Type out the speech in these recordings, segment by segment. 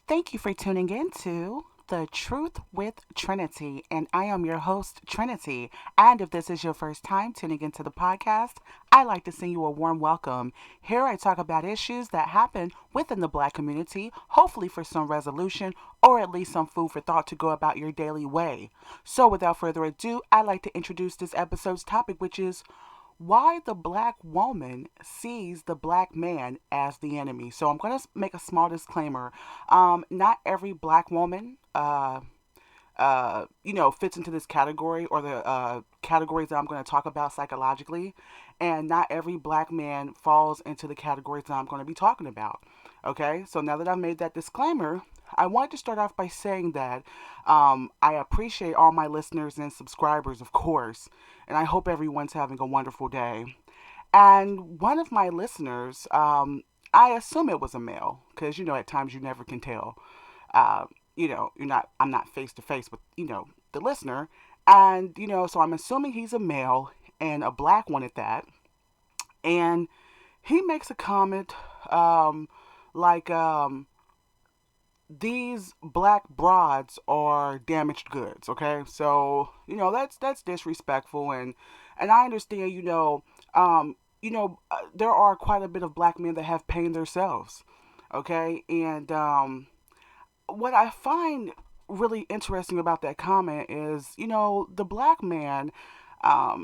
Thank you for tuning in to The Truth with Trinity, and I am your host, Trinity. And if this is your first time tuning into the podcast, I'd like to send you a warm welcome. Here I talk about issues that happen within the black community, hopefully for some resolution or at least some food for thought to go about your daily way. So without further ado, I'd like to introduce this episode's topic, which is why the black woman sees the black man as the enemy. So I'm going to make a small disclaimer. Not every black woman, fits into this category or the categories that I'm going to talk about psychologically, and not every black man falls into the categories that I'm going to be talking about. Okay, so now that I've made that disclaimer, I want to start off by saying that I appreciate all my listeners and subscribers, of course, and I hope everyone's having a wonderful day. And one of my listeners, I assume it was a male, because at times you never can tell. Uh, I'm not face to face with the listener, and so I'm assuming he's a male and a black one at that. And he makes a comment, um, like, these black broads are damaged goods. Okay, so that's disrespectful, and I understand. There are quite a bit of black men that have pain themselves. Okay, and what I find really interesting about that comment is, the black man,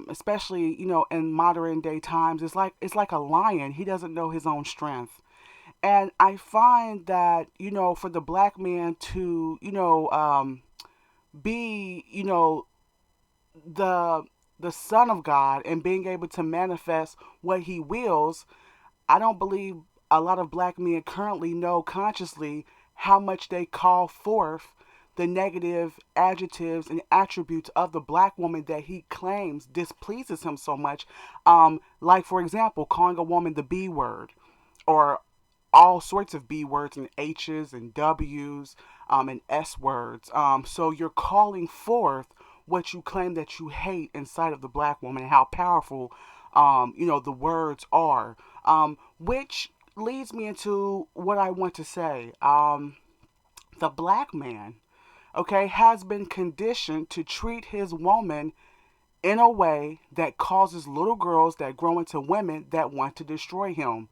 especially in modern day times, it's like a lion. He doesn't know his own strength. And I find that, for the black man to, be, the the son of God and being able to manifest what he wills, I don't believe a lot of black men currently know consciously how much they call forth the negative adjectives and attributes of the black woman that he claims displeases him so much. Like, for example, calling a woman the B word, or all sorts of B words and H's and W's, and S words. So you're calling forth what you claim that you hate inside of the black woman, and how powerful, the words are. Which leads me into what I want to say. The black man, okay, has been conditioned to treat his woman in a way that causes little girls that grow into women that want to destroy him.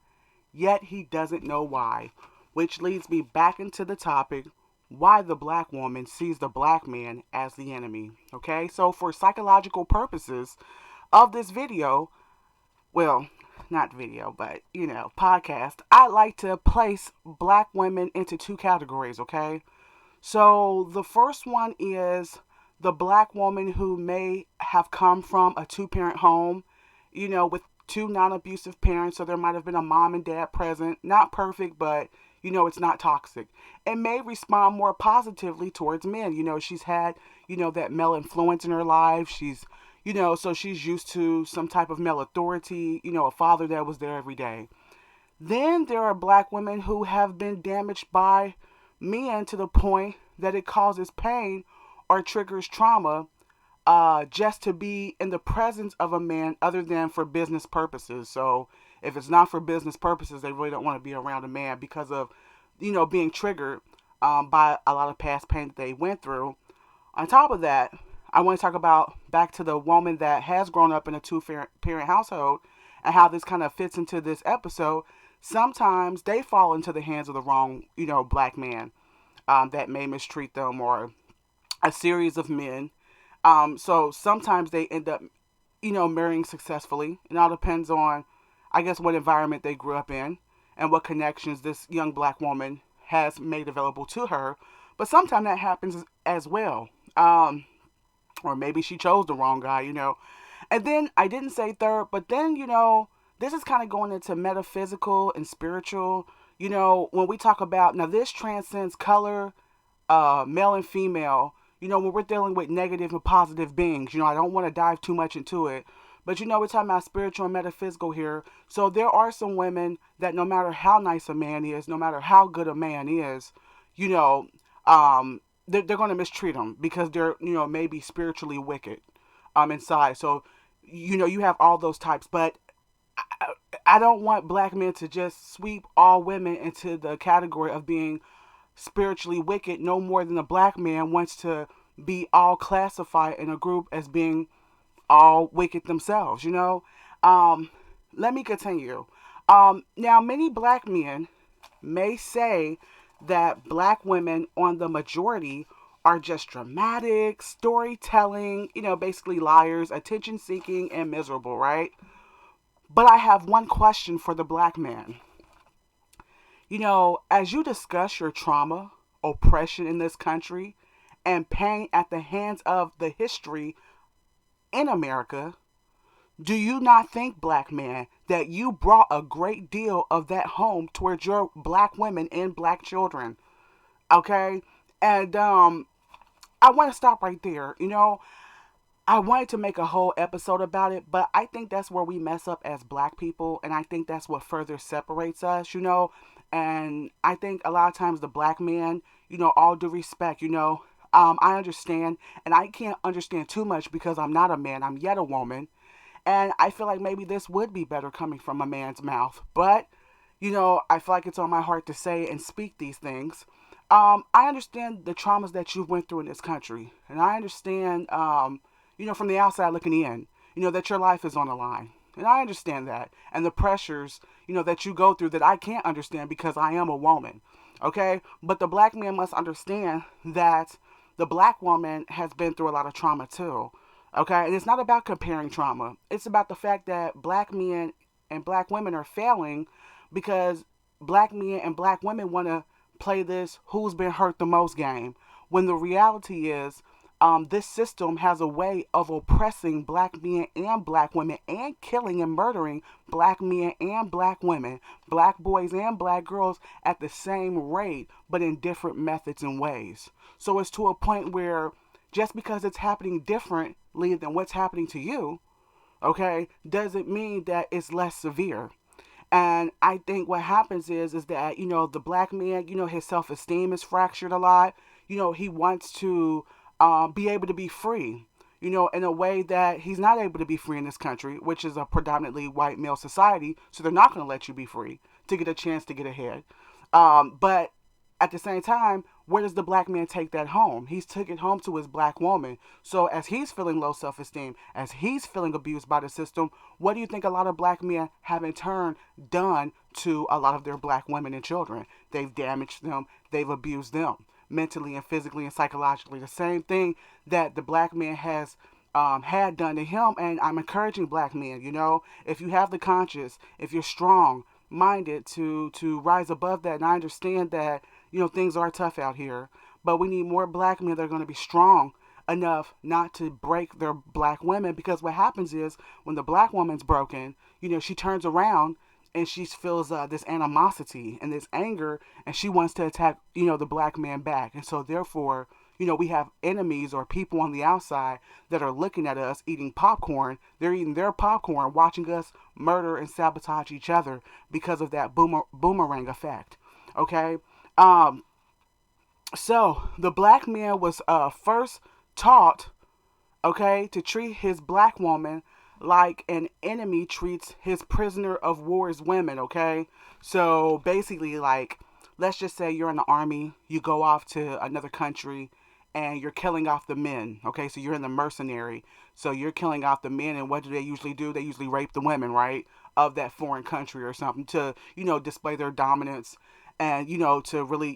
Yet he doesn't know why. Which leads me back into the topic, why the black woman sees the black man as the enemy. Okay, so for psychological purposes of this video, well, not video, but podcast, I like to place black women into two categories. Okay, so the first one is the black woman who may have come from a two-parent home, with two non-abusive parents. So there might have been a mom and dad present. Not perfect, but it's not toxic. And may respond more positively towards men. She's had, that male influence in her life. So she's used to some type of male authority, a father that was there every day. Then there are black women who have been damaged by men to the point that it causes pain or triggers trauma, just to be in the presence of a man other than for business purposes. So if it's not for business purposes, they really don't want to be around a man because of, being triggered, by a lot of past pain that they went through. On top of that, I want to talk about back to the woman that has grown up in a two-parent household, and how this kind of fits into this episode. Sometimes they fall into the hands of the wrong, black man, that may mistreat them, or a series of men. So sometimes they end up, marrying successfully. It all depends on, I guess, what environment they grew up in and what connections this young black woman has made available to her. But sometimes that happens as well. Or maybe she chose the wrong guy. And then I didn't say third, but then, this is kind of going into metaphysical and spiritual. When we talk about, now this transcends color, male and female. When we're dealing with negative and positive beings, I don't want to dive too much into it, but we're talking about spiritual and metaphysical here. So there are some women that no matter how nice a man is, no matter how good a man is, you know, they're going to mistreat him because they're, maybe spiritually wicked, inside. So, you have all those types, but I don't want black men to just sweep all women into the category of being spiritually wicked no more than a black man wants to be all classified in a group as being all wicked themselves, you know? Um, Let me continue. Now, many black men may say that black women on the majority are just dramatic, storytelling, basically liars, attention seeking, and miserable, right? But I have one question for the black man. As you discuss your trauma, oppression in this country, and pain at the hands of the history in America, do you not think, black man, that you brought a great deal of that home towards your black women and black children? Okay? And I want to stop right there. I wanted to make a whole episode about it, but I think that's where we mess up as black people, and I think that's what further separates us. And I think a lot of times the black man, all due respect, I understand, and I can't understand too much because I'm not a man, I'm yet a woman. And I feel like maybe this would be better coming from a man's mouth. But, I feel like it's on my heart to say and speak these things. I understand the traumas that you've went through in this country. And I understand, from the outside looking in, that your life is on the line. And I understand that. And the pressures, that you go through that I can't understand because I am a woman. Okay? But the black man must understand that the black woman has been through a lot of trauma too. Okay, and it's not about comparing trauma. It's about the fact that black men and black women are failing because black men and black women want to play this who's been hurt the most game. When the reality is, this system has a way of oppressing black men and black women and killing and murdering black men and black women, black boys and black girls at the same rate, but in different methods and ways. So it's to a point where just because it's happening differently than what's happening to you, okay, doesn't mean that it's less severe. And I think what happens is that, the black man, his self-esteem is fractured a lot. He wants to be able to be free, in a way that he's not able to be free in this country, which is a predominantly white male society. So they're not going to let you be free to get a chance to get ahead. But at the same time, where does the black man take that home? He's took it home to his black woman. So as he's feeling low self-esteem, as he's feeling abused by the system, what do you think a lot of black men have in turn done to a lot of their black women and children? They've damaged them. They've abused them mentally and physically and psychologically. The same thing that the black man has had done to him. And I'm encouraging black men, if you have the conscience, if you're strong minded to rise above that. And I understand that things are tough out here, but we need more black men that are going to be strong enough not to break their black women, because what happens is when the black woman's broken, she turns around and she feels this animosity and this anger, and she wants to attack, the black man back. And so therefore, we have enemies or people on the outside that are looking at us eating popcorn. They're eating their popcorn, watching us murder and sabotage each other because of that boomerang effect. Okay? So the black man was first taught, okay, to treat his black woman like an enemy treats his prisoner of war's women, okay? So basically, like, let's just say you're in the army, you go off to another country, and you're killing off the men, okay? So you're in the mercenary, so you're killing off the men, and what do they usually do? They usually rape the women, right, of that foreign country or something to, display their dominance and, to really,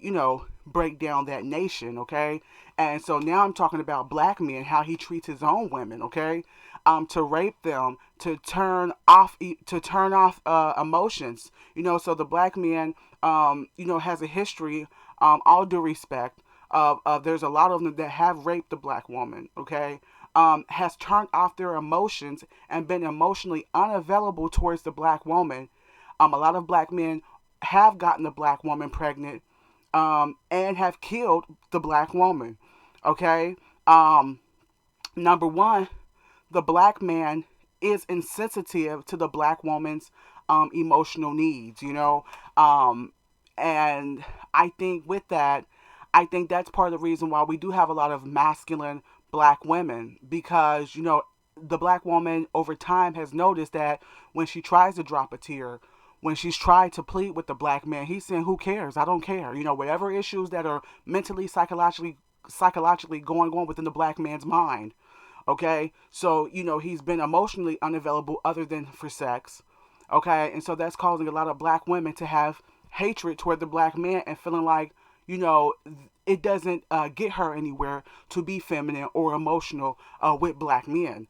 break down that nation, okay? And so now I'm talking about black men, how he treats his own women, okay? To rape them, to turn off emotions, so the black man, has a history, all due respect, there's a lot of them that have raped the black woman, okay? Has turned off their emotions and been emotionally unavailable towards the black woman. A lot of black men have gotten the black woman pregnant, and have killed the black woman, okay? Number one, the black man is insensitive to the black woman's emotional needs, and I think with that, I think that's part of the reason why we do have a lot of masculine black women, because, the black woman over time has noticed that when she tries to drop a tear, when she's tried to plead with the black man, he's saying, "Who cares? I don't care." Whatever issues that are mentally, psychologically going on within the black man's mind. Okay, so he's been emotionally unavailable other than for sex. Okay, and so that's causing a lot of black women to have hatred toward the black man and feeling like you know it doesn't get her anywhere to be feminine or emotional with black men.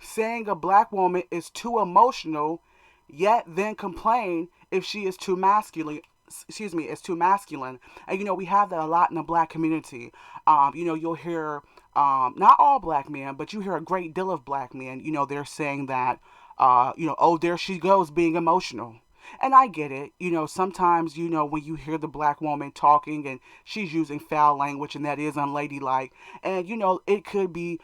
Saying a black woman is too emotional, yet then complain if she is too masculine. Excuse me, is too masculine. And we have that a lot in the black community. You'll hear not all black men, but you hear a great deal of black men. They're saying that oh, there she goes being emotional. And I get it. Sometimes, when you hear the black woman talking and she's using foul language and that is unladylike. And, it could be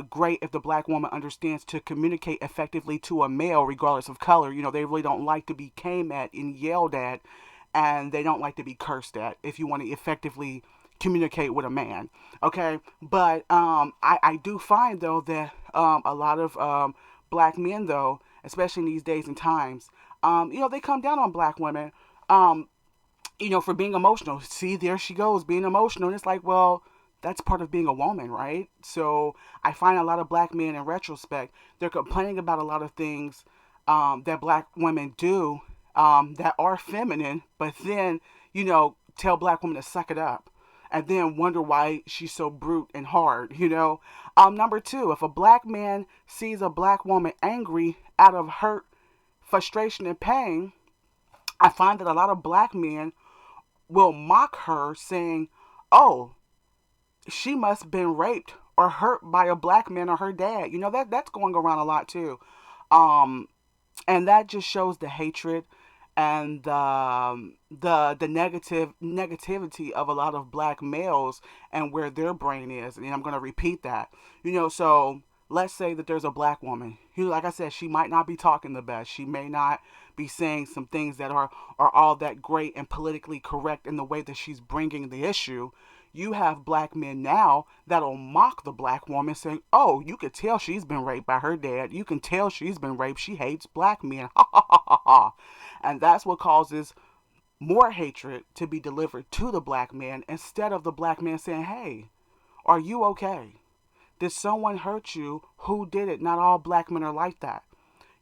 great if the black woman understands to communicate effectively to a male, regardless of color. They really don't like to be came at and yelled at, and they don't like to be cursed at if you want to effectively communicate with a man. Okay. But I do find, though, that a lot of black men, though, especially in these days and times, they come down on black women, for being emotional. See, there she goes being emotional. And it's like, well, that's part of being a woman, right? So I find a lot of black men in retrospect, they're complaining about a lot of things that black women do that are feminine, but then, tell black women to suck it up. And then wonder why she's so brute and hard. Number two, if a black man sees a black woman angry out of hurt, frustration, and pain, I find that a lot of black men will mock her, saying, "Oh, she must have been raped or hurt by a black man or her dad." That's going around a lot too. Um, and that just shows the hatred and the negativity of a lot of black males and where their brain is. And I'm going to repeat that. So let's say that there's a black woman. Like I said, she might not be talking the best. She may not be saying some things that are all that great and politically correct in the way that she's bringing the issue. You have black men now that'll mock the black woman, saying, "Oh, you could tell she's been raped by her dad. You can tell she's been raped. She hates black men." Ha ha ha ha ha. And that's what causes more hatred to be delivered to the black man instead of the black man saying, "Hey, are you okay? Did someone hurt you? Who did it?" Not all black men are like that.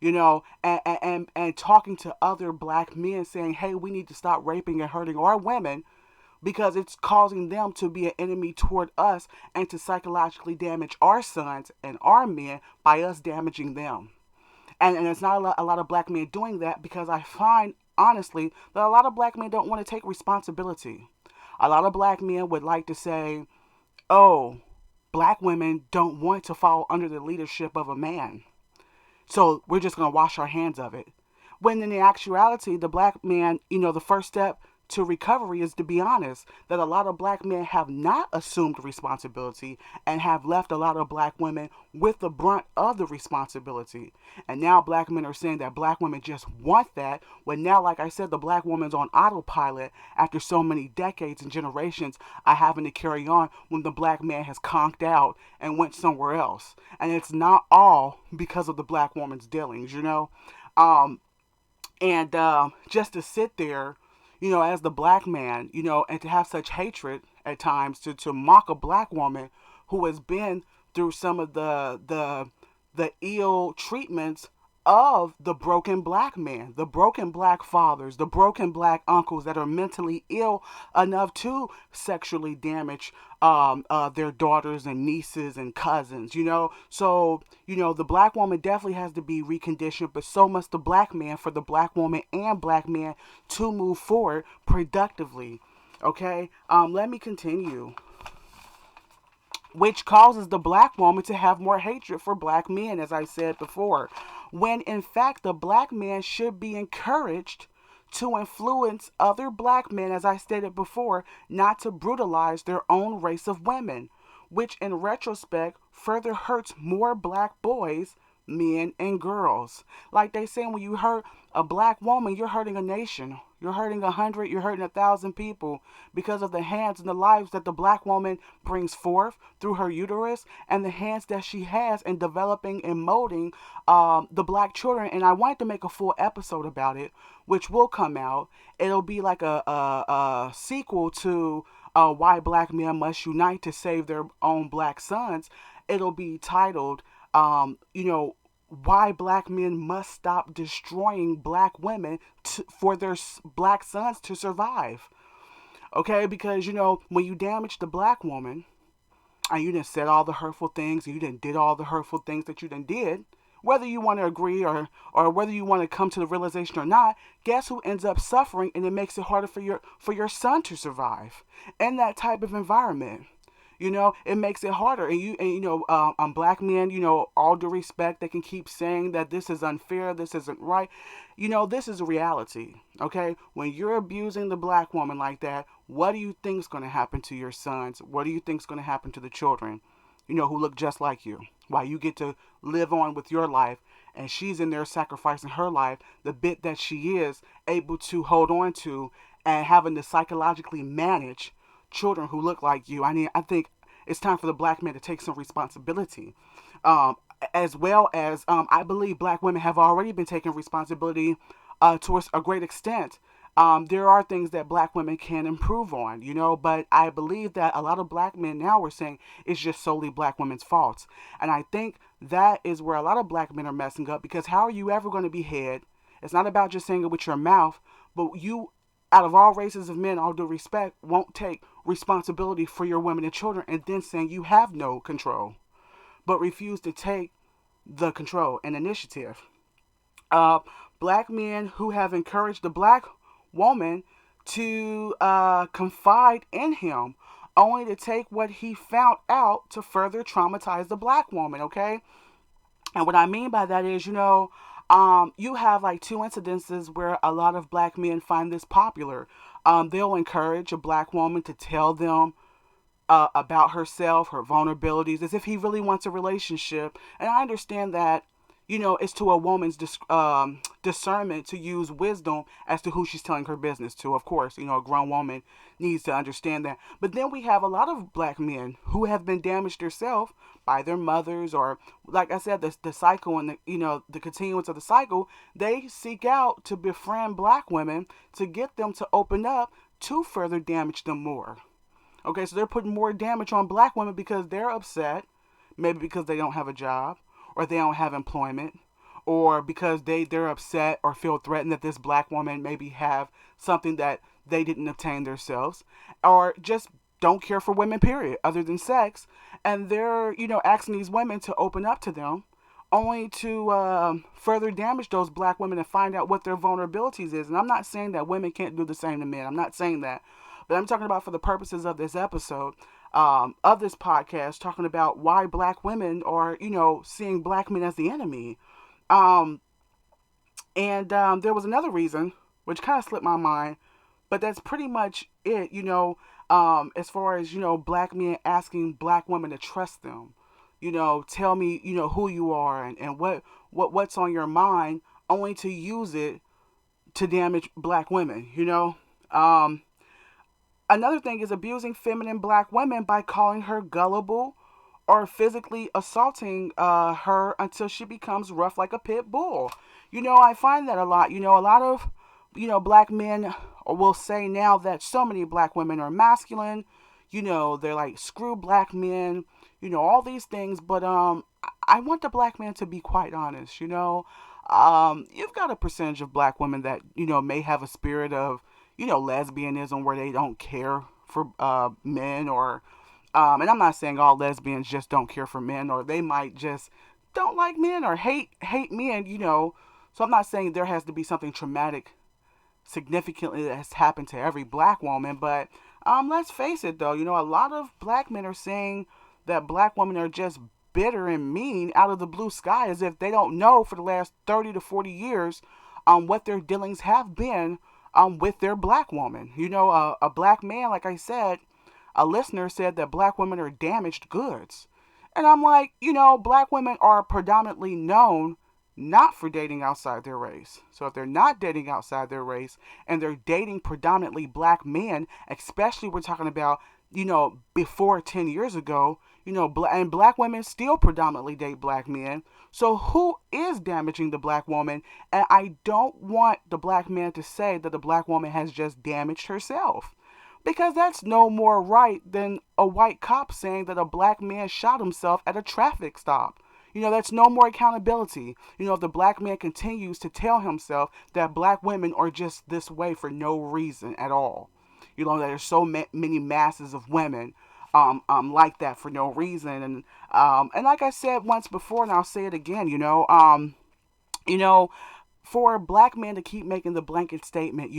And talking to other black men saying, "Hey, we need to stop raping and hurting our women because it's causing them to be an enemy toward us and to psychologically damage our sons and our men by us damaging them." And it's not a lot of black men doing that because I find, honestly, that a lot of black men don't want to take responsibility. A lot of black men would like to say, "Oh, black women don't want to fall under the leadership of a man, so we're just going to wash our hands of it." When in the actuality, the black man, the first step to recovery is to be honest that a lot of black men have not assumed responsibility and have left a lot of black women with the brunt of the responsibility. And now black men are saying that black women just want that, when now, like I said, the black woman's on autopilot after so many decades and generations of having to carry on when the black man has conked out and went somewhere else. And it's not all because of the black woman's dealings. And just to sit there, as the black man, and to have such hatred at times to mock a black woman who has been through some of the ill treatments of the broken black man, the broken black fathers, the broken black uncles that are mentally ill enough to sexually damage their daughters and nieces and cousins. So, the black woman definitely has to be reconditioned, but so must the black man for the black woman and black man to move forward productively. Okay, let me continue. Which causes the black woman to have more hatred for black men, as I said before, when in fact the black man should be encouraged to influence other black men, as I stated before, not to brutalize their own race of women, which in retrospect further hurts more black boys, men, and girls. Like they say, when you hurt a black woman, you're hurting a nation. You're hurting 100, you're hurting 1,000 people because of the hands and the lives that the black woman brings forth through her uterus and the hands that she has in developing and molding the black children. And I wanted to make a full episode about it, which will come out. It'll be like a sequel to Why Black Men Must Unite to Save Their Own Black Sons. It'll be titled, why black men must stop destroying black women for their black sons to survive. Okay, because when you damage the black woman and you didn't said all the hurtful things and you didn't did all the hurtful things that you done did, whether you want to agree or whether you want to come to the realization or not, guess who ends up suffering, and it makes it harder for your son to survive in that type of environment. It makes it harder. And black men, all due respect, they can keep saying that this is unfair, this isn't right. This is a reality. Okay, when you're abusing the black woman like that, what do you think is going to happen to your sons? What do you think is going to happen to the children? Who look just like you? While you get to live on with your life, and she's in there sacrificing her life, the bit that she is able to hold on to, and having to psychologically manage children who look like you. I think it's time for the black man to take some responsibility. As well as I believe black women have already been taking responsibility to a great extent. There are things that black women can improve on, but I believe that a lot of black men now are saying it's just solely black women's faults. And I think that is where a lot of black men are messing up, because how are you ever going to be head? It's not about just saying it with your mouth, but you, out of all races of men, all due respect, won't take responsibility for your women and children, and then saying you have no control, but refuse to take the control and initiative. Black men who have encouraged the black woman to confide in him, only to take what he found out to further traumatize the black woman, okay? And what I mean by that is, you have like two incidences where a lot of black men find this popular. They'll encourage a black woman to tell them about herself, her vulnerabilities, as if he really wants a relationship. And I understand that, it's to a woman's discernment to use wisdom as to who she's telling her business to. Of course, a grown woman needs to understand that. But then we have a lot of black men who have been damaged themselves by their mothers, or, like I said, the cycle and the continuance of the cycle. They seek out to befriend black women to get them to open up to further damage them more. Okay, so they're putting more damage on black women because they're upset, maybe because they don't have a job, or they don't have employment, or because they're upset or feel threatened that this black woman maybe have something that they didn't obtain themselves, or just don't care for women, period, other than sex. And they're, asking these women to open up to them, only to further damage those black women and find out what their vulnerabilities is. And I'm not saying that women can't do the same to men. I'm not saying that. But I'm talking about, for the purposes of this episode, of this podcast, talking about why black women are, seeing black men as the enemy. And there was another reason, which kind of slipped my mind, but that's pretty much it, as far as, black men asking black women to trust them. Tell me, who you are, and what's on your mind, only to use it to damage black women, Another thing is abusing feminine black women by calling her gullible or physically assaulting her until she becomes rough like a pit bull. I find that a lot. A lot of, black men will say now that so many black women are masculine. They're like, screw black men, all these things. But I want the black man to be quite honest, you've got a percentage of black women that, may have a spirit of, lesbianism, where they don't care for men, or and I'm not saying all lesbians just don't care for men, or they might just don't like men or hate men, So I'm not saying there has to be something traumatic significantly that has happened to every black woman, but let's face it though, a lot of black men are saying that black women are just bitter and mean out of the blue sky, as if they don't know for the last 30 to 40 years what their dealings have been with their black woman. A black man, like I said, a listener said that black women are damaged goods. And I'm like, black women are predominantly known not for dating outside their race. So if they're not dating outside their race and they're dating predominantly black men, especially we're talking about, before 10 years ago, and black women still predominantly date black men. So who is damaging the black woman? And I don't want the black man to say that the black woman has just damaged herself. Because that's no more right than a white cop saying that a black man shot himself at a traffic stop. That's no more accountability. If the black man continues to tell himself that black women are just this way for no reason at all. There's so many masses of women like that for no reason. And like I said once before, and I'll say it again, you know, for a black man to keep making the blanket statement,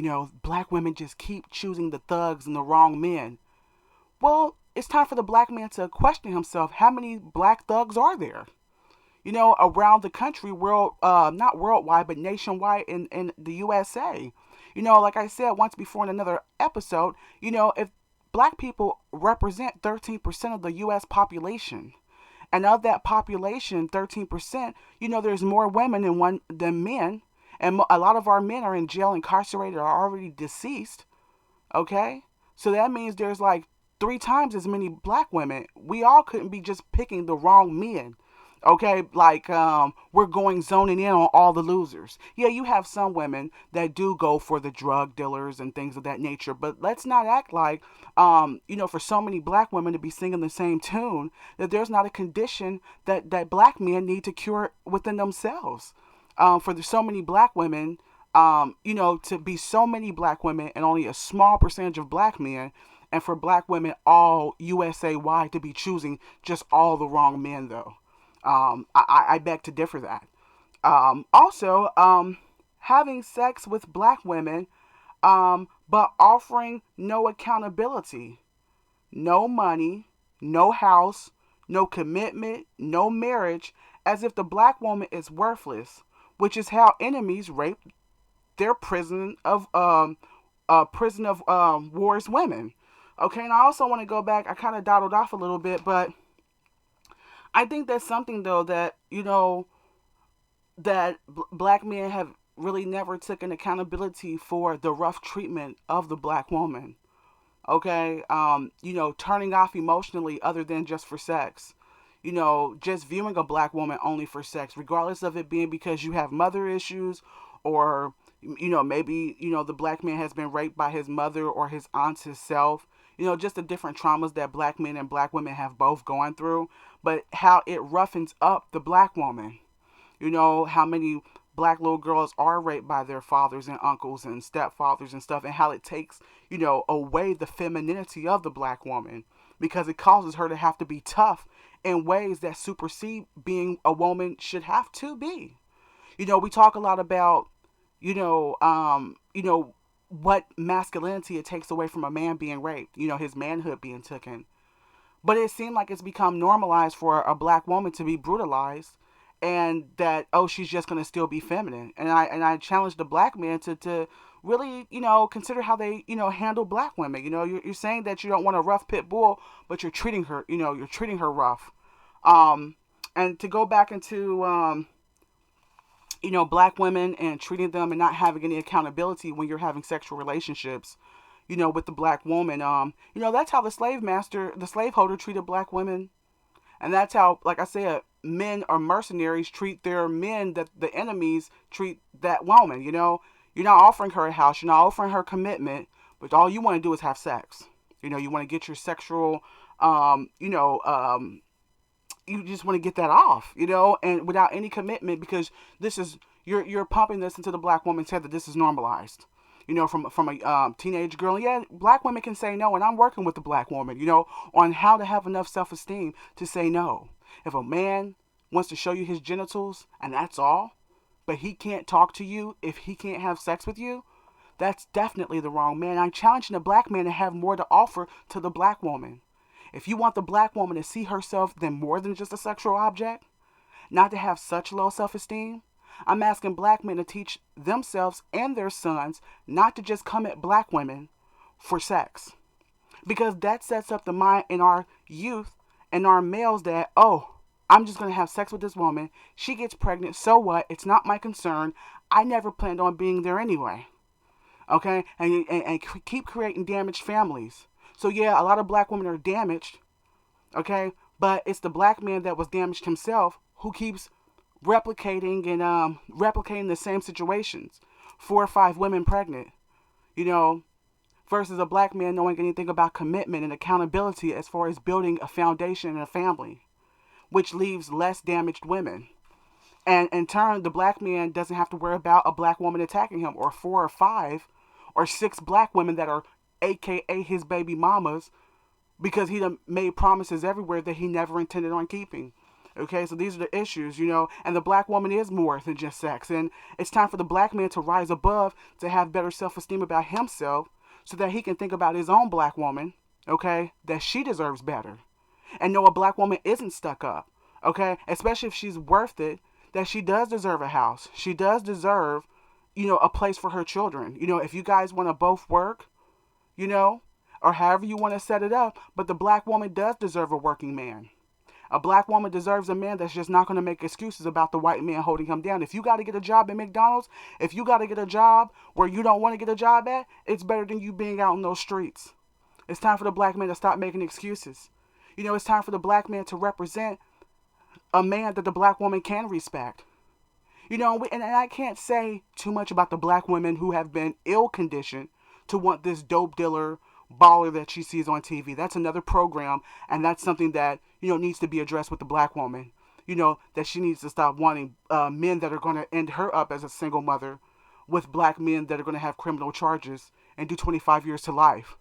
black women just keep choosing the thugs and the wrong men. Well, it's time for the black man to question himself. How many black thugs are there? Around the country, not worldwide, but nationwide in the USA. Like I said once before in another episode, if black people represent 13% of the U.S. population, and of that population, 13%, there's more women than men, and a lot of our men are in jail, incarcerated, or already deceased. Okay, so that means there's like 3 times as many black women. We all couldn't be just picking the wrong men. Okay, like we're zoning in on all the losers. Yeah, you have some women that do go for the drug dealers and things of that nature, but let's not act like for so many black women to be singing the same tune, that there's not a condition that black men need to cure within themselves. For so many black women, to be so many black women and only a small percentage of black men, and for black women all USA wide to be choosing just all the wrong men, though. I beg to differ that. Also, having sex with black women, but offering no accountability, no money, no house, no commitment, no marriage, as if the black woman is worthless, which is how enemies rape their prison of war's women. Okay, and I also want to go back. I kind of dawdled off a little bit, but I think that's something though that black men have really never taken accountability for the rough treatment of the black woman. Okay, turning off emotionally other than just for sex. Just viewing a black woman only for sex, regardless of it being because you have mother issues, or maybe the black man has been raped by his mother or his aunt himself. Just the different traumas that black men and black women have both gone through, but how it roughens up the black woman. How many black little girls are raped by their fathers and uncles and stepfathers and stuff, and how it takes, away the femininity of the black woman, because it causes her to have to be tough in ways that supersede being a woman should have to be. We talk a lot about, what masculinity it takes away from a man being raped, his manhood being taken. But it seemed like it's become normalized for a black woman to be brutalized, and that, oh, she's just going to still be feminine. And I challenge the black man to really, consider how they, handle black women. You're saying that you don't want a rough pit bull, but you're treating her, you're treating her rough. And to go back into, black women and treating them and not having any accountability when you're having sexual relationships, with the black woman. That's how the slaveholder treated black women. And that's how, like I said, men or mercenaries treat their men, that the enemies treat that woman. You're not offering her a house, you're not offering her commitment, but all you want to do is have sex. You want to get your sexual, you just want to get that off, and without any commitment, because this is, you're pumping this into the black woman's head that this is normalized. From a teenage girl. Yeah, black women can say no, and I'm working with the black woman, on how to have enough self-esteem to say no. If a man wants to show you his genitals and that's all, but he can't talk to you if he can't have sex with you, that's definitely the wrong man. I'm challenging the black man to have more to offer to the black woman. If you want the black woman to see herself then more than just a sexual object, not to have such low self-esteem, I'm asking black men to teach themselves and their sons not to just come at black women for sex. Because that sets up the mind in our youth and our males that, oh, I'm just going to have sex with this woman. She gets pregnant. So what? It's not my concern. I never planned on being there anyway. Okay? And keep creating damaged families. So, yeah, a lot of black women are damaged. Okay? But it's the black man that was damaged himself who keeps replicating the same situations. 4 or 5 women pregnant. You know, versus a black man knowing anything about commitment and accountability as far as building a foundation and a family, which leaves less damaged women. And in turn, the black man doesn't have to worry about a black woman attacking him, or 4 or 5 or 6 black women that are AKA his baby mamas, because he done made promises everywhere that he never intended on keeping. Okay, so these are the issues, and the black woman is more than just sex. And it's time for the black man to rise above, to have better self esteem about himself, so that he can think about his own black woman, okay, that she deserves better. And know a black woman isn't stuck up, okay, especially if she's worth it, that she does deserve a house. She does deserve, a place for her children. If you guys want to both work, you know, or however you want to set it up, but the black woman does deserve a working man. A black woman deserves a man that's just not going to make excuses about the white man holding him down. If you got to get a job at McDonald's, if you got to get a job where you don't want to get a job at, it's better than you being out in those streets. It's time for the black man to stop making excuses. It's time for the black man to represent a man that the black woman can respect. And I can't say too much about the black women who have been ill conditioned to want this dope dealer baller that she sees on TV. That's another program, and that's something that, needs to be addressed with the black woman. That she needs to stop wanting men that are going to end her up as a single mother with black men that are going to have criminal charges and do 25 years to life.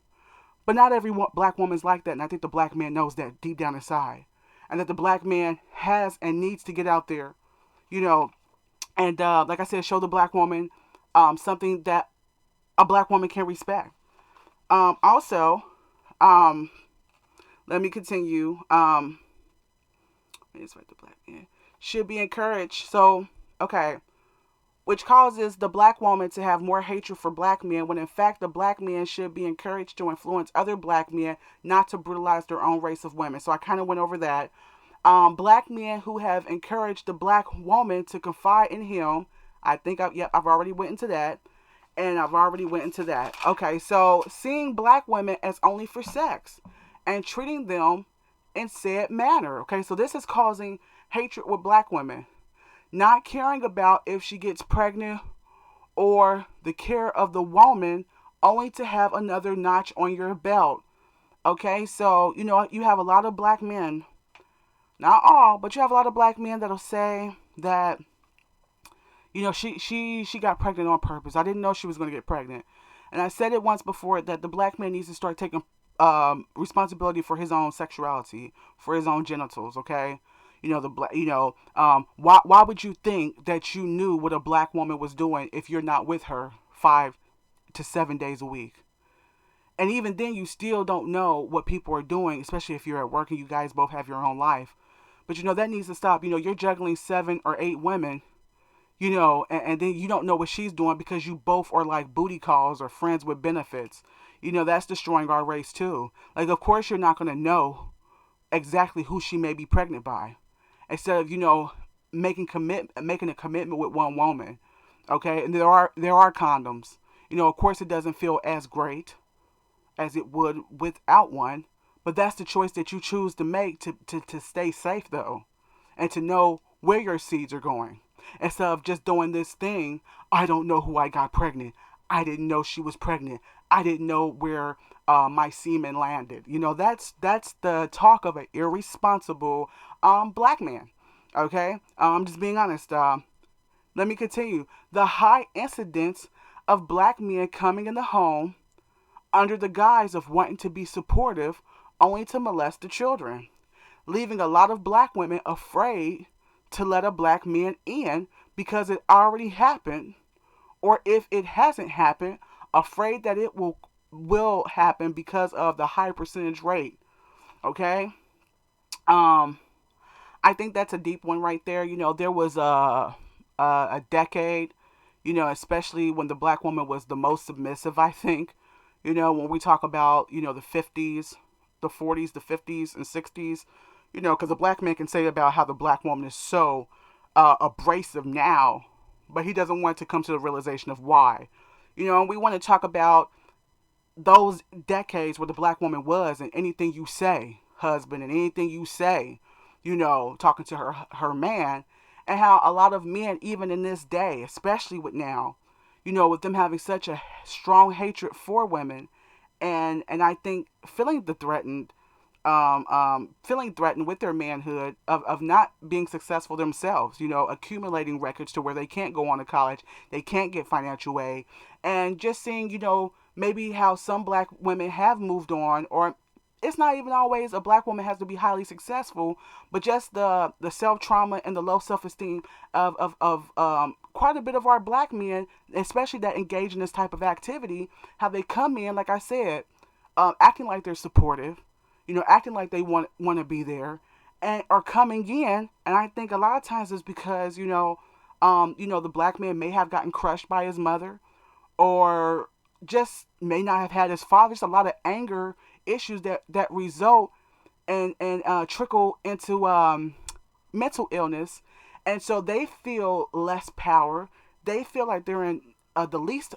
But not every black woman's like that, and I think the black man knows that deep down inside. And that the black man has and needs to get out there, and like I said, show the black woman something that a black woman can respect. Also, let me continue. Let me write the black man should be encouraged. So, okay, which causes the black woman to have more hatred for black men, when in fact the black man should be encouraged to influence other black men not to brutalize their own race of women. So I kind of went over that. Black men who have encouraged the black woman to confide in him. I think I've already went into that. And I've already went into that. Okay, so seeing black women as only for sex and treating them in said manner. Okay, so this is causing hatred with black women. Not caring about if she gets pregnant or the care of the woman, only to have another notch on your belt. Okay, so, you have a lot of black men, not all, but you have a lot of black men that'll say that, she got pregnant on purpose. I didn't know she was going to get pregnant. And I said it once before that the black man needs to start taking responsibility for his own sexuality, for his own genitals, okay? Why would you think that you knew what a black woman was doing if you're not with her 5 to 7 days a week? And even then, you still don't know what people are doing, especially if you're at work and you guys both have your own life. But, that needs to stop. You're juggling 7 or 8 women, and then you don't know what she's doing because you both are like booty calls or friends with benefits. That's destroying our race too. Like, of course, you're not going to know exactly who she may be pregnant by, instead of, making a commitment with one woman. Okay. And there are condoms. Of course, it doesn't feel as great as it would without one, but that's the choice that you choose to make to stay safe, though, and to know where your seeds are going. Instead of just doing this thing, I don't know who I got pregnant. I didn't know she was pregnant. I didn't know where my semen landed. That's the talk of an irresponsible black man. Okay, I'm just being honest. Let me continue. The high incidence of black men coming in the home under the guise of wanting to be supportive, only to molest the children, leaving a lot of black women afraid to let a black man in because it already happened, or if it hasn't happened, afraid that it will happen because of the high percentage rate. Okay, I think that's a deep one right there. There was a decade, especially when the black woman was the most submissive. I think, when we talk about the 50s, the 40s, the 50s and 60s. because a black man can say about how the black woman is so abrasive now, but he doesn't want to come to the realization of why. And we want to talk about those decades where the black woman was, and anything you say, husband, and anything you say, talking to her man, and how a lot of men, even in this day, especially with now, with them having such a strong hatred for women, and I think feeling threatened with their manhood of not being successful themselves, accumulating records to where they can't go on to college, they can't get financial aid, and just seeing, maybe how some black women have moved on, or it's not even always a black woman has to be highly successful, but just the self trauma and the low self esteem of quite a bit of our black men, especially that engage in this type of activity, how they come in, like I said, acting like they're supportive, acting like they want to be there, and are coming in. And I think a lot of times it's because the black man may have gotten crushed by his mother, or just may not have had his father. Just a lot of anger issues that result and trickle into mental illness, and so they feel less power. They feel like they're in the least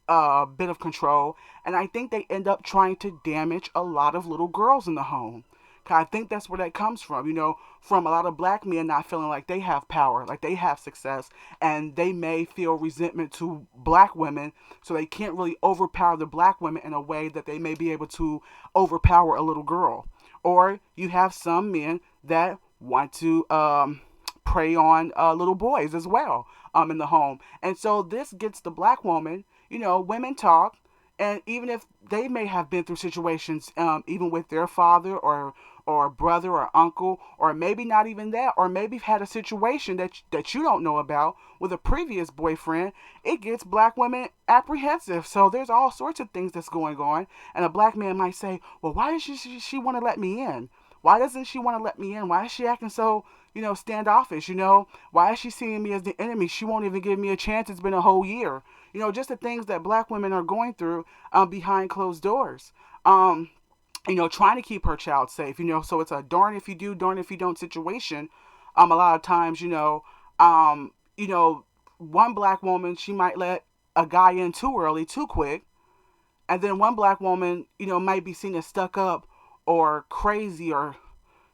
bit of control, and I think they end up trying to damage a lot of little girls in the home. 'Cause I think that's where that comes from, from a lot of black men not feeling like they have power, like they have success, and they may feel resentment to black women, so they can't really overpower the black women in a way that they may be able to overpower a little girl. Or you have some men that want to prey on little boys as well in the home. And so this gets the black woman, women talk, and even if they may have been through situations, even with their father or brother or uncle, or maybe not even that, or maybe had a situation that you don't know about with a previous boyfriend, it gets black women apprehensive. So there's all sorts of things that's going on, and a black man might say, well, why does she want to let me in? Why doesn't she want to let me in? Why is she acting so, standoffish? Why is she seeing me as the enemy? She won't even give me a chance. It's been a whole year. Just the things that black women are going through behind closed doors. Trying to keep her child safe. So it's a darn if you do, darn if you don't situation. A lot of times, one black woman, she might let a guy in too early, too quick, and then one black woman, might be seen as stuck up or crazy or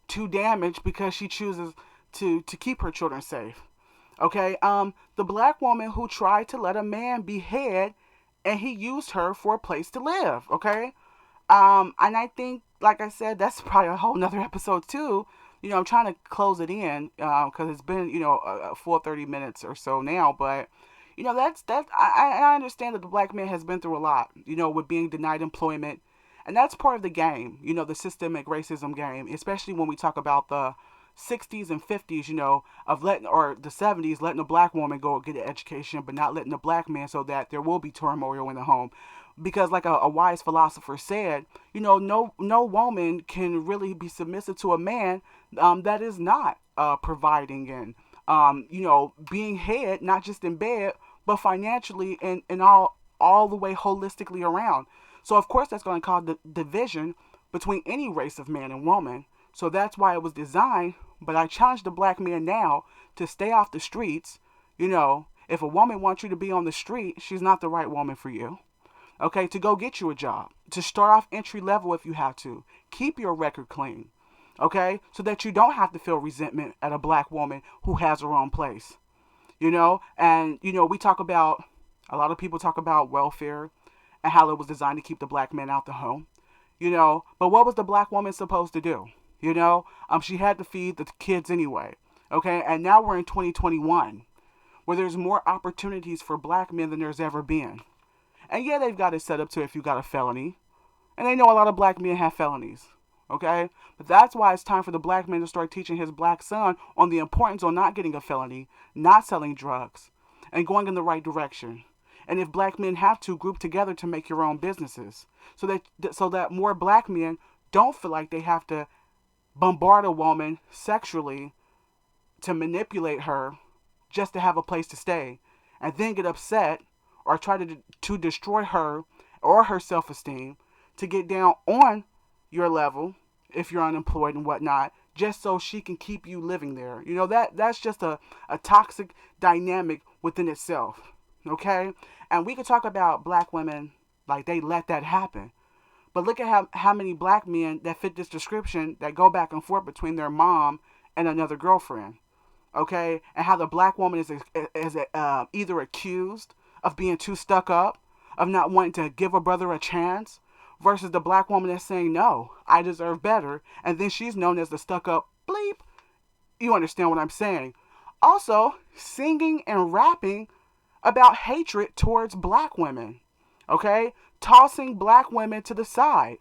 too damaged because she chooses to keep her children safe. Okay, the black woman who tried to let a man behead, and he used her for a place to live. Okay, and I think, like I said, that's probably a whole nother episode too. I'm trying to close it in because it's been a full 30 minutes or so now, but that's I understand that the black man has been through a lot. With being denied employment, and that's part of the game. The systemic racism game, especially when we talk about the 60s and 50s, of letting, or the 70s, letting a black woman go get an education, but not letting a black man, so that there will be turmoil in the home. Because, like a wise philosopher said, no woman can really be submissive to a man that is not providing and being head, not just in bed, but financially and all the way holistically around. So of course that's going to cause the division between any race of man and woman. So that's why it was designed. But I challenge the black man now to stay off the streets. If a woman wants you to be on the street, she's not the right woman for you. Okay, to go get you a job, to start off entry level if you have to. Keep your record clean. Okay, so that you don't have to feel resentment at a black woman who has her own place. And we talk about, a lot of people talk about welfare and how it was designed to keep the black man out the home. But what was the black woman supposed to do? She had to feed the kids anyway. Okay, and now we're in 2021, where there's more opportunities for black men than there's ever been. And yeah, they've got it set up to if you got a felony. And they know a lot of black men have felonies. Okay? But that's why it's time for the black man to start teaching his black son on the importance of not getting a felony, not selling drugs, and going in the right direction. And if black men have to, group together to make your own businesses. So that more black men don't feel like they have to bombard a woman sexually to manipulate her just to have a place to stay, and then get upset or try to destroy her or her self-esteem to get down on your level if you're unemployed and whatnot, just so she can keep you living there. That's just a toxic dynamic within itself. Okay? And we could talk about black women like they let that happen. But look at how many black men that fit this description that go back and forth between their mom and another girlfriend. Okay? And how the black woman is either accused of being too stuck up, of not wanting to give a brother a chance, versus the black woman that's saying, no, I deserve better. And then she's known as the stuck up bleep. You understand what I'm saying? Also, singing and rapping about hatred towards black women. Okay? Tossing black women to the side.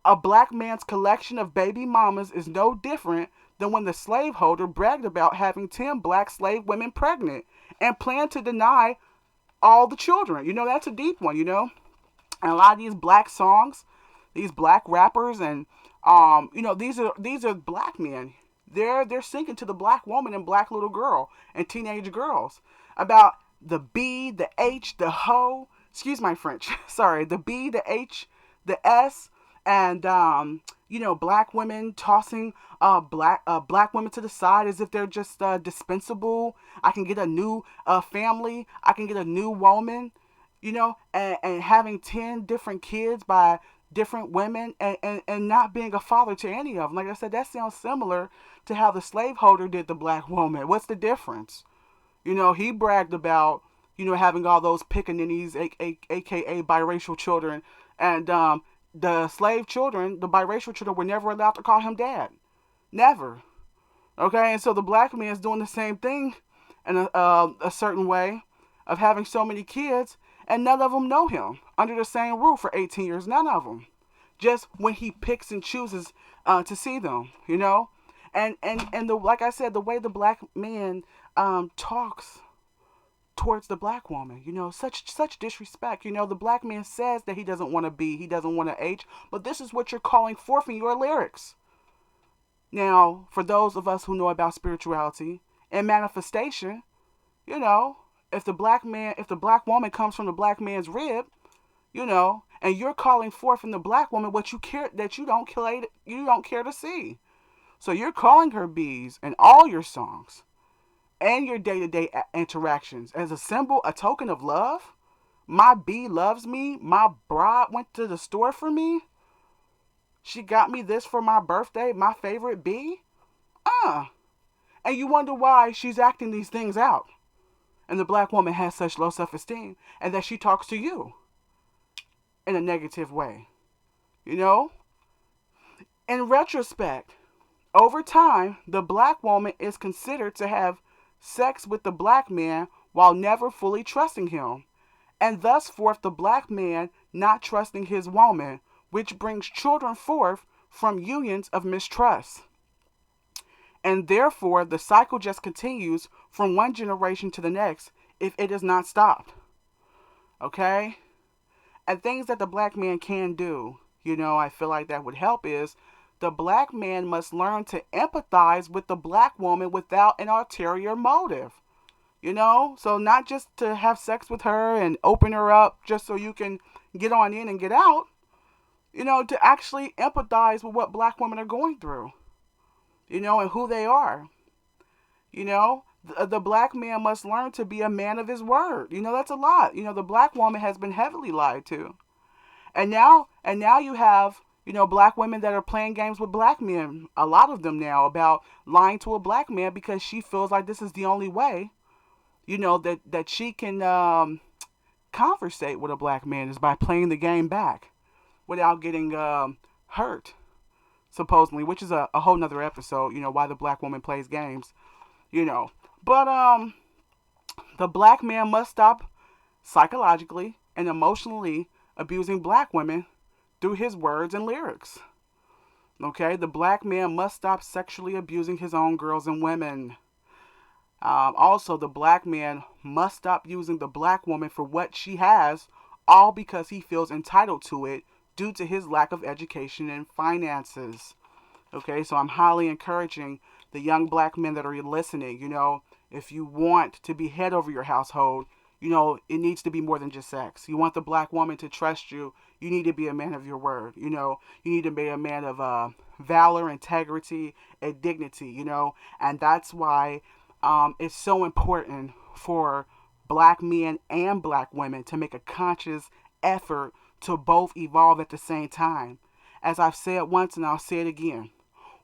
A black man's collection of baby mamas is no different than when the slaveholder bragged about having 10 black slave women pregnant and planned to deny all the children. That's a deep one, And a lot of these black songs, these black rappers, and these are black men. They're singing to the black woman and black little girl and teenage girls about the B, the H, the ho. Excuse my French. Sorry, the B, the H, the S, and black women tossing black women to the side as if they're just dispensable. I can get a new family. I can get a new woman. And having 10 different kids by different women and not being a father to any of them. Like I said, that sounds similar to how the slaveholder did the black woman. What's the difference? He bragged about, having all those pickaninnies, aka biracial children, and the slave children, the biracial children, were never allowed to call him dad. Never. Okay, and so the black man is doing the same thing in a certain way of having so many kids, and none of them know him under the same roof for 18 years. None of them. Just when he picks and chooses to see them, And like I said, the way the black man talks towards the black woman, such disrespect. The black man says that he doesn't want to be, he doesn't want to H, but this is what you're calling forth in your lyrics. Now, for those of us who know about spirituality and manifestation, if the black woman comes from the black man's rib, and you're calling forth in the black woman what you don't care to see. So you're calling her bees in all your songs and your day-to-day interactions as a symbol, a token of love. My bee loves me. My bride went to the store for me. She got me this for my birthday, my favorite bee. And you wonder why she's acting these things out. And the black woman has such low self-esteem, and that she talks to you in a negative way. In retrospect, over time, the black woman is considered to have sex with the black man while never fully trusting him, and thus forth the black man not trusting his woman, which brings children forth from unions of mistrust. And therefore, the cycle just continues from one generation to the next if it is not stopped. Okay? And things that the black man can do, I feel like that would help is the black man must learn to empathize with the black woman without an ulterior motive. So not just to have sex with her and open her up just so you can get on in and get out, to actually empathize with what black women are going through. And who they are. The black man must learn to be a man of his word. That's a lot. The black woman has been heavily lied to. And now you have, black women that are playing games with black men. A lot of them now about lying to a black man because she feels like this is the only way, that she can conversate with a black man is by playing the game back without getting hurt. Supposedly, which is a whole nother episode, why the black woman plays games, But the black man must stop psychologically and emotionally abusing black women through his words and lyrics. Okay, the black man must stop sexually abusing his own girls and women. Also, the black man must stop using the black woman for what she has, all because he feels entitled to it due to his lack of education and finances. Okay, so I'm highly encouraging the young black men that are listening, if you want to be head over your household, it needs to be more than just sex. You want the black woman to trust you. you need to be a man of your word. You need to be a man of valor, integrity, and dignity. And that's why it's so important for black men and black women to make a conscious effort to both evolve at the same time. As I've said once and I'll say it again,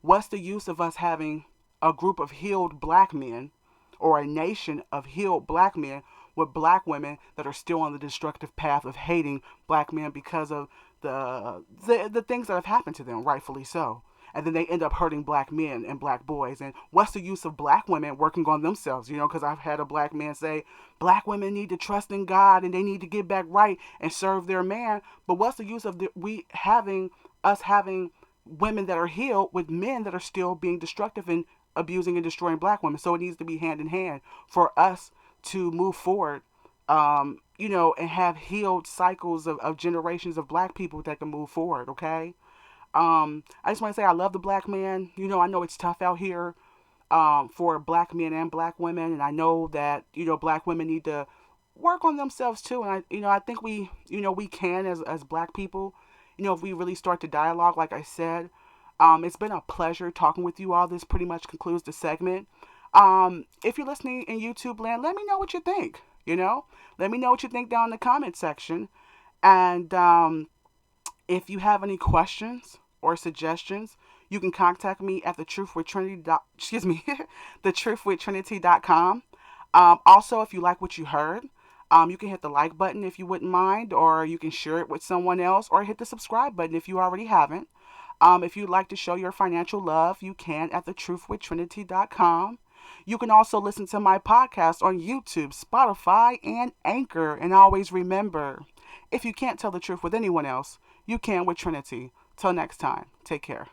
what's the use of us having a group of healed black men or a nation of healed black men with black women that are still on the destructive path of hating black men because of the things that have happened to them, rightfully so. And then they end up hurting black men and black boys. And what's the use of black women working on themselves? Because I've had a black man say black women need to trust in God and they need to get back right and serve their man. But what's the use of us having women that are healed with men that are still being destructive and abusing and destroying black women? So it needs to be hand in hand for us to move forward, and have healed cycles of generations of black people that can move forward, okay? I just want to say I love the black man. I know it's tough out here for black men and black women, and I know that black women need to work on themselves too. And I think we can as black people, if we really start to dialogue, like I said. It's been a pleasure talking with you all. This pretty much concludes the segment. If you're listening in YouTube land, let me know what you think. Let me know what you think down in the comment section. And if you have any questions or suggestions, you can contact me at the truth with Trinity. Excuse me, thetruthwithtrinity.com. Also, if you like what you heard, you can hit the like button if you wouldn't mind, or you can share it with someone else, or hit the subscribe button if you already haven't. If you'd like to show your financial love, you can at thetruthwithtrinity.com. You can also listen to my podcast on YouTube, Spotify, and Anchor. And always remember, if you can't tell the truth with anyone else, you can with Trinity. Till next time, take care.